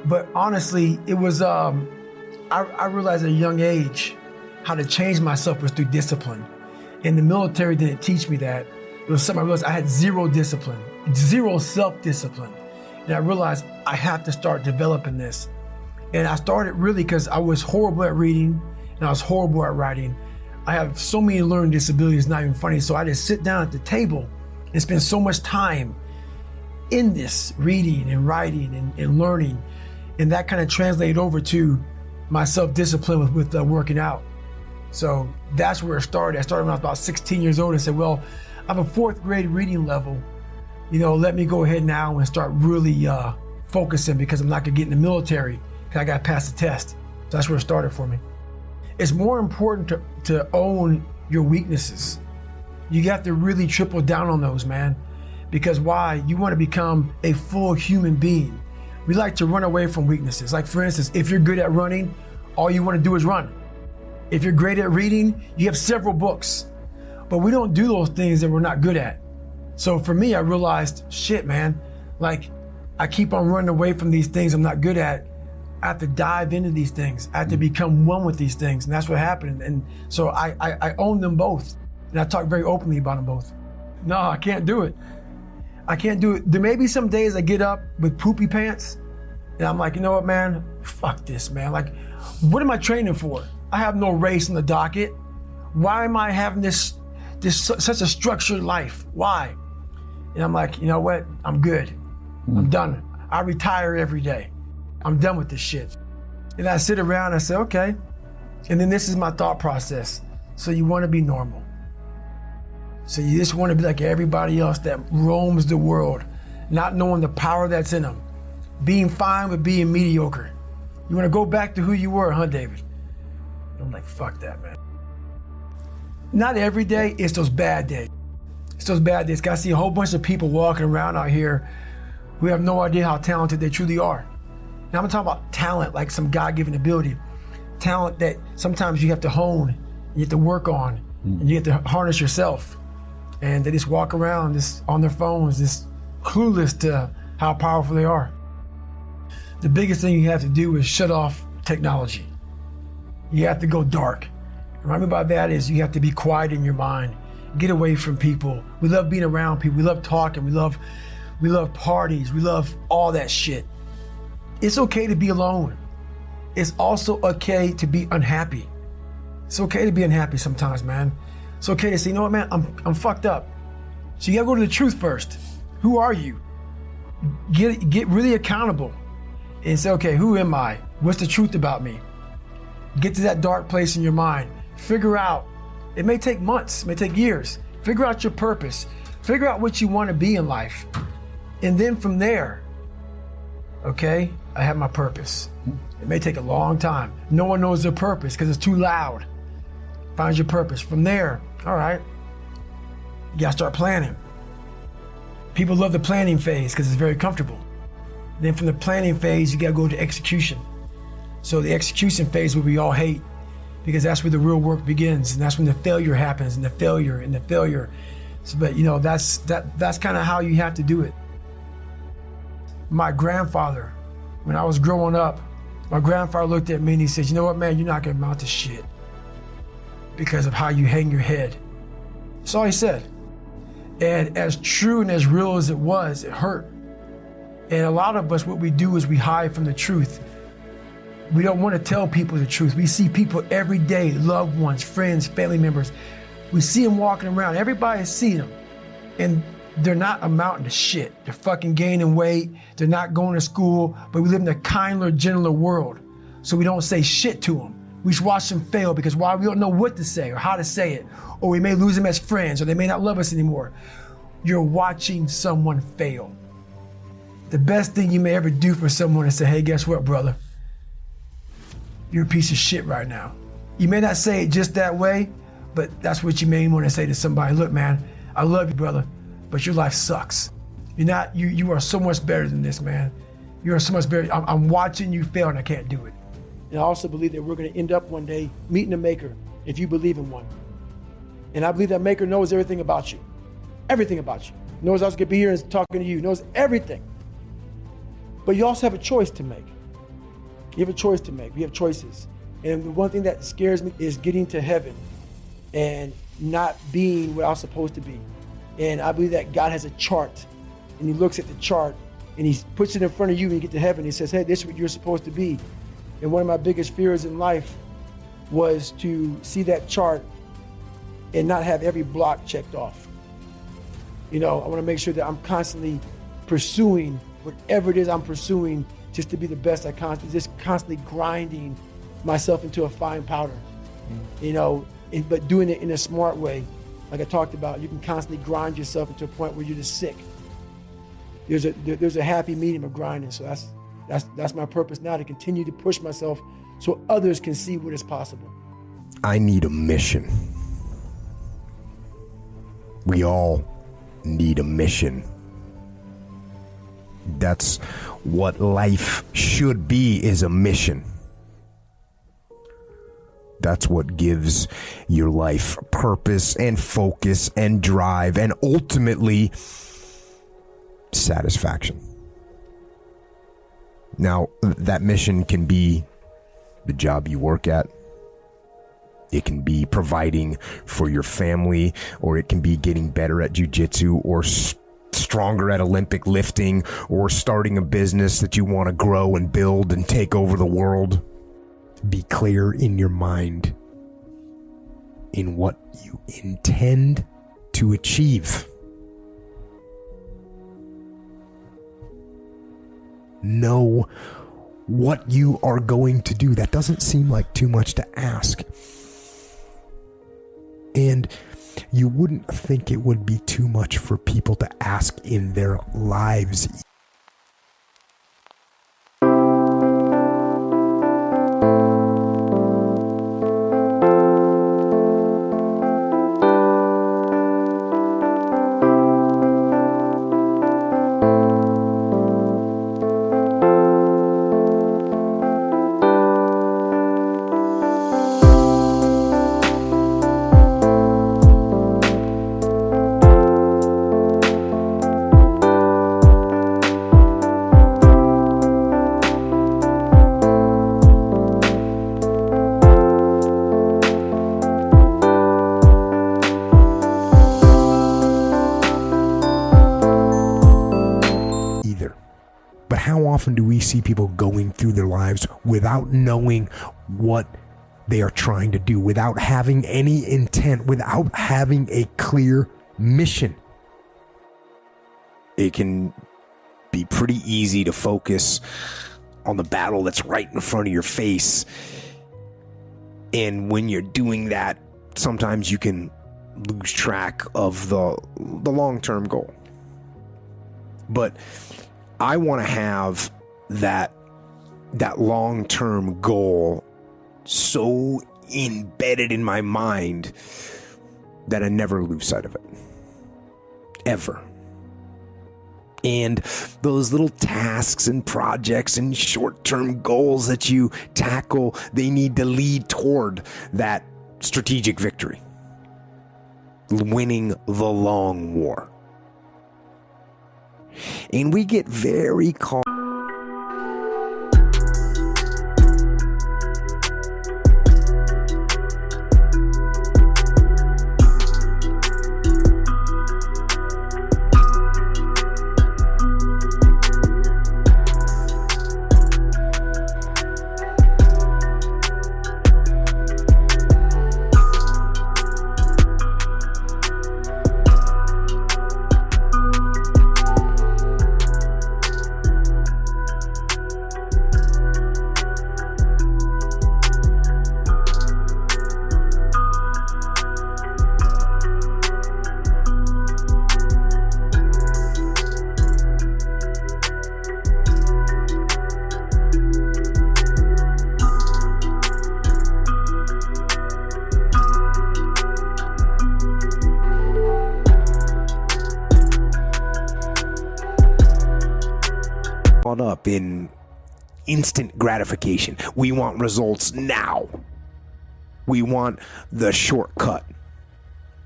But honestly, it was, I realized at a young age how to change myself was through discipline. And the military didn't teach me that. It was something I realized I had zero discipline, zero self-discipline. And I realized I have to start developing this. And I started really because I was horrible at reading and I was horrible at writing. I have so many learning disabilities, it's not even funny. So I just sit down at the table and spend so much time in this reading and writing and learning. And that kind of translated over to my self-discipline with working out. So that's where it started. I started when I was about 16 years old and said, well, I have a fourth grade reading level. Let me go ahead now and start really focusing because I'm not gonna get in the military because I got to pass the test. So that's where it started for me. It's more important to own your weaknesses. You got to really triple down on those, man. Because why? You want to become a full human being. We like to run away from weaknesses. Like for instance, if you're good at running, all you want to do is run. If you're great at reading, you have several books. But we don't do those things that we're not good at. So for me, I realized, shit, man, like I keep on running away from these things I'm not good at. I have to dive into these things. I have to become one with these things. And that's what happened. And so I own them both. And I talk very openly about them both. No, I can't do it. I can't do it. There may be some days I get up with poopy pants and I'm like, you know what, man? Fuck this, man. Like, what am I training for? I have no race on the docket. Why am I having this such a structured life? Why? And I'm like, you know what? I'm good. I'm done. I retire every day. I'm done with this shit. And I sit around and I say, okay. And then this is my thought process. So you want to be normal. So you just want to be like everybody else that roams the world, not knowing the power that's in them, being fine with being mediocre. You want to go back to who you were, huh, David? I'm like, fuck that, man. Not every day, it's those bad days. It's those bad days. I see a whole bunch of people walking around out here who have no idea how talented they truly are. And I'm talking about talent, like some God-given ability. Talent that sometimes you have to hone, you have to work on, and you have to harness yourself. And they just walk around just on their phones, just clueless to how powerful they are. The biggest thing you have to do is shut off technology. You have to go dark. And what I mean by that is you have to be quiet in your mind. Get away from people. We love being around people. We love talking. We love parties. We love all that shit. It's okay to be alone. It's also okay to be unhappy. It's okay to be unhappy sometimes, man. It's okay to say, you know what, man, I'm fucked up. So you gotta go to the truth first. Who are you? Get really accountable and say, okay, who am I? What's the truth about me? Get to that dark place in your mind. Figure out, it may take months, it may take years. Figure out your purpose. Figure out what you want to be in life. And then from there, okay, I have my purpose. It may take a long time. No one knows their purpose because it's too loud. Find your purpose. From there, all right, you gotta start planning. People love the planning phase because it's very comfortable. Then from the planning phase, you gotta go to execution. So the execution phase, what we all hate, because that's where the real work begins, and that's when the failure happens, and the failure. So, but that's kind of how you have to do it. My grandfather, when I was growing up, my grandfather looked at me and he said, you know what, man, you're not gonna amount to shit because of how you hang your head. That's all he said. And as true and as real as it was, it hurt. And a lot of us, what we do is we hide from the truth. We don't want to tell people the truth. We see people every day, loved ones, friends, family members. We see them walking around. Everybody sees them. And they're not amounting to shit. They're fucking gaining weight. They're not going to school. But we live in a kinder, gentler world. So we don't say shit to them. We just watch them fail because why? We don't know what to say or how to say it. Or we may lose them as friends or they may not love us anymore. You're watching someone fail. The best thing you may ever do for someone is say, hey, guess what, brother? You're a piece of shit right now. You may not say it just that way, but that's what you may want to say to somebody. Look, man, I love you, brother, but your life sucks. You are so much better than this, man. You are so much better. I'm watching you fail and I can't do it. And I also believe that we're going to end up one day meeting a maker if you believe in one. And I believe that maker knows everything about you. Everything about you. Knows I was going to be here and talking to you. Knows everything. But you also have a choice to make. You have a choice to make. We have choices. And the one thing that scares me is getting to heaven and not being what I was supposed to be. And I believe that God has a chart, and he looks at the chart and he puts it in front of you when you get to heaven. He says, hey, this is what you're supposed to be. And one of my biggest fears in life was to see that chart and not have every block checked off. I want to make sure that I'm constantly pursuing whatever it is I'm pursuing, just to be the best I can, just constantly grinding myself into a fine powder, but doing it in a smart way. Like I talked about, you can constantly grind yourself into a point where you're just sick. There's a happy medium of grinding. So that's my purpose now, to continue to push myself so others can see what is possible. I need a mission. We all need a mission. That's what life should be, is a mission. That's what gives your life purpose and focus and drive and ultimately satisfaction. Now, that mission can be the job you work at. It can be providing for your family, or it can be getting better at jiu-jitsu, or stronger at Olympic lifting, or starting a business that you want to grow and build and take over the world. Be clear in your mind in what you intend to achieve. Know what you are going to do. That doesn't seem like too much to ask. And you wouldn't think it would be too much for people to ask in their lives. Do we see people going through their lives without knowing what they are trying to do, without having any intent, without having a clear mission? It can be pretty easy to focus on the battle that's right in front of your face. And when you're doing that, sometimes you can lose track of the long-term goal. But I want to have that long-term goal so embedded in my mind that I never lose sight of it. Ever. And those little tasks and projects and short-term goals that you tackle, they need to lead toward that strategic victory. Winning the long war. And we get very caught up in instant gratification. We want results now. We want the shortcut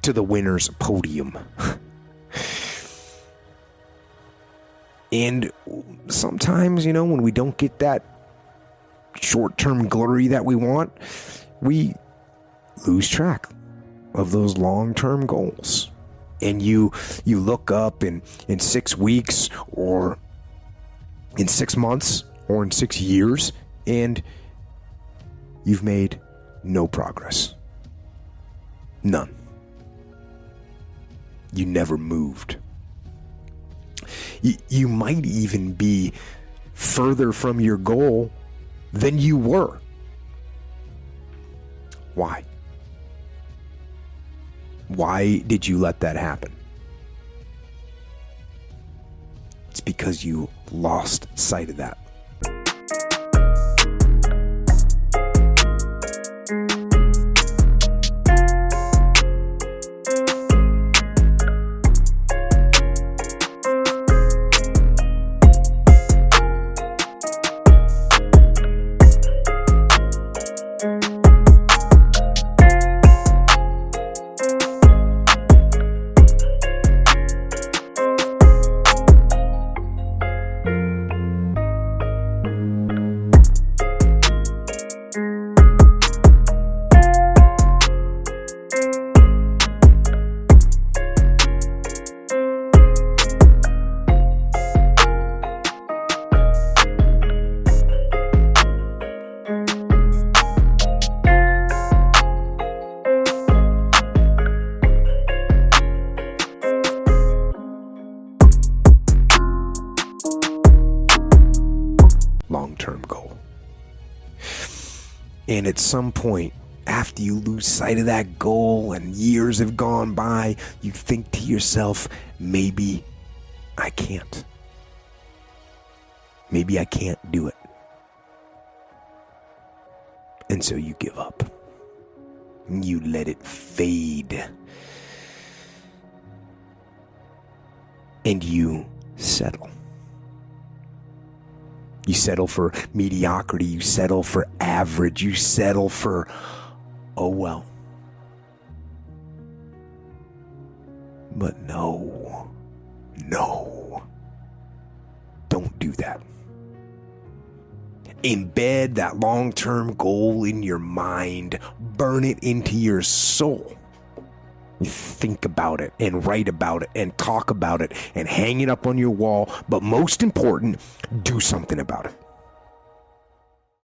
to the winner's podium. And sometimes, when we don't get that short-term glory that we want, we lose track of those long-term goals. And you look up in 6 weeks or in 6 months or in 6 years, and you've made no progress. None. You never moved. You might even be further from your goal than you were. Why? Why did you let that happen? It's because you lost sight of that. Long-term goal. And at some point, after you lose sight of that goal and years have gone by, you think to yourself, maybe I can't. Maybe I can't do it. And so you give up. You let it fade. And you settle. You settle for mediocrity. You settle for average. You settle for, oh well. But no. Don't do that. Embed that long-term goal in your mind. Burn it into your soul. Think about it and write about it and talk about it and hang it up on your wall. But most important, do something about it.